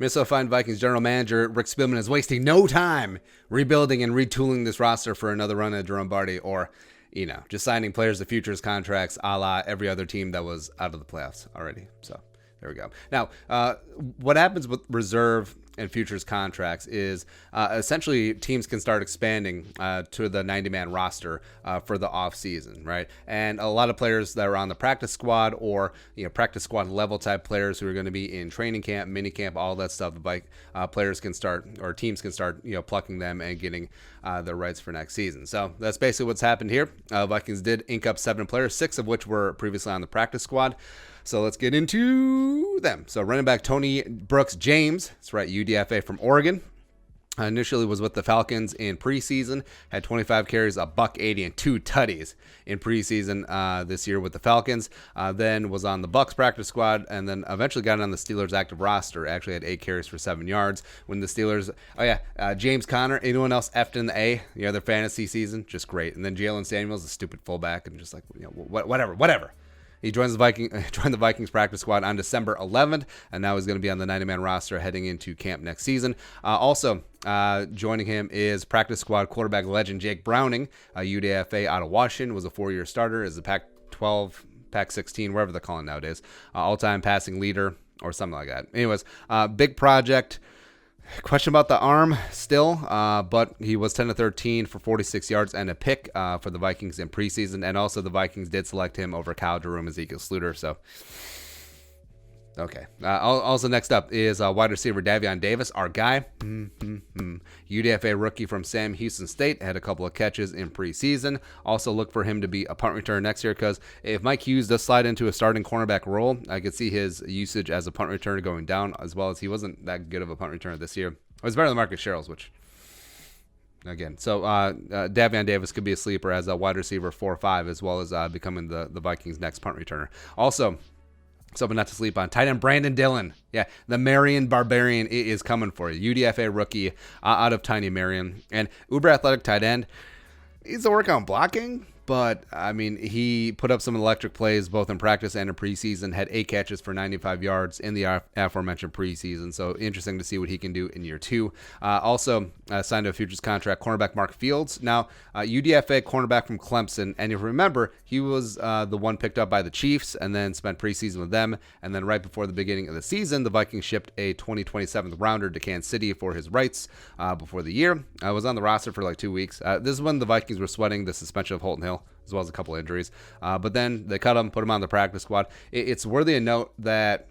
Minnesota Vikings general manager Rick Spielman is wasting no time rebuilding and retooling this roster for another run at Jerome Barty, or just signing players to futures contracts a la every other team that was out of the playoffs already. So there we go. Now, what happens with reserve and futures contracts is essentially teams can start expanding to the 90-man roster for the offseason, right? And a lot of players that are on the practice squad or practice squad level type players who are going to be in training camp, mini camp, all that stuff, players can start, or teams can start plucking them and getting their rights for next season. So that's basically what's happened here. Vikings did ink up 7 players, 6 of which were previously on the practice squad. So let's get into them. So running back Tony Brooks James, that's right, UDFA from Oregon. Initially was with the Falcons in preseason, had 25 carries, a $180, and 2 tutties in preseason this year with the Falcons. Then was on the Bucs practice squad, and then eventually got on the Steelers active roster. Actually had 8 carries for 7 yards. When the Steelers, James Conner, anyone else effed in the A, their fantasy season, just great. And then Jalen Samuels, a stupid fullback, and just like whatever. He joined the Vikings practice squad on December 11th, and now he's going to be on the 90-man roster heading into camp next season. Also joining him is practice squad quarterback legend Jake Browning, UDFA out of Washington, was a 4-year starter, is the Pac-12, Pac-16, wherever they're calling nowadays, all-time passing leader or something like that. Anyways, big project. Question about the arm still, but he was 10-13 for 46 yards and a pick for the Vikings in preseason, and also the Vikings did select him over Kyle Jerome, Ezekiel Sluter. So, okay. Also next up is wide receiver Davion Davis, our guy. UDFA rookie from Sam Houston State, had a couple of catches in preseason. Also look for him to be a punt returner next year, because if Mike Hughes does slide into a starting cornerback role, I could see his usage as a punt returner going down, as well as he wasn't that good of a punt returner this year. It was better than Marcus Sherrills, which, again, so Davion Davis could be a sleeper as a wide receiver 4-5, as well as becoming the Vikings' next punt returner. Also, something not to sleep on, tight end Brandon Dillon. Yeah, the Marion Barbarian is coming for you. UDFA rookie out of Tiny Marion. And uber athletic tight end. Needs to work on blocking, but, he put up some electric plays both in practice and in preseason, had 8 catches for 95 yards in the aforementioned preseason, so interesting to see what he can do in year 2. Also signed to a futures contract, cornerback Mark Fields. Now, UDFA cornerback from Clemson, and if you remember, he was the one picked up by the Chiefs and then spent preseason with them, and then right before the beginning of the season, the Vikings shipped a 2027 rounder to Kansas City for his rights before the year. I was on the roster for like 2 weeks. This is when the Vikings were sweating the suspension of Holton Hill, as well as a couple of injuries. But then they cut him, put him on the practice squad. It's worthy of note that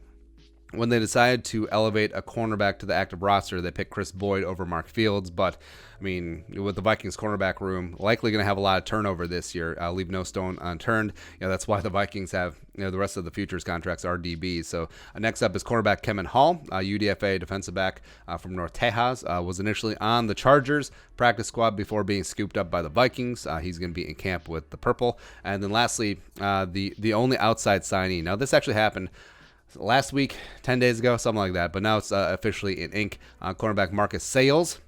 when they decided to elevate a cornerback to the active roster, they picked Chris Boyd over Mark Fields. But, with the Vikings cornerback room likely going to have a lot of turnover this year, leave no stone unturned. That's why the Vikings have, the rest of the futures contracts are DBs. So next up is cornerback Kevin Hall, UDFA defensive back from North Tejas, was initially on the Chargers practice squad before being scooped up by the Vikings. He's going to be in camp with the Purple. And then lastly, the only outside signee. Now, this actually happened last week, 10 days ago, something like that. But now it's officially in ink. Cornerback Marcus Sales,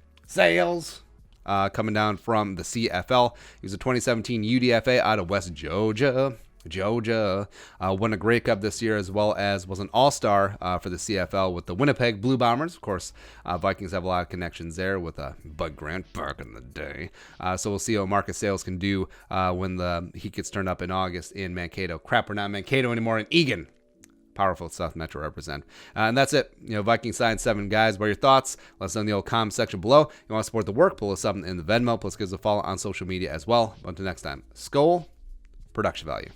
coming down from the CFL. He was a 2017 UDFA out of West Georgia. Won a Grey Cup this year, as well as was an all-star for the CFL with the Winnipeg Blue Bombers. Of course, Vikings have a lot of connections there with Bud Grant back in the day. So we'll see what Marcus Sales can do when he gets turned up in August in Mankato. Crap, we're not in Mankato anymore, in Eagan. Powerful South Metro represent. And that's it. Vikings signed 7 guys. What are your thoughts? Let us know in the old comment section below. You want to support the work, pull us up in the Venmo. Plus give us a follow on social media as well. Until next time, Skol, production value.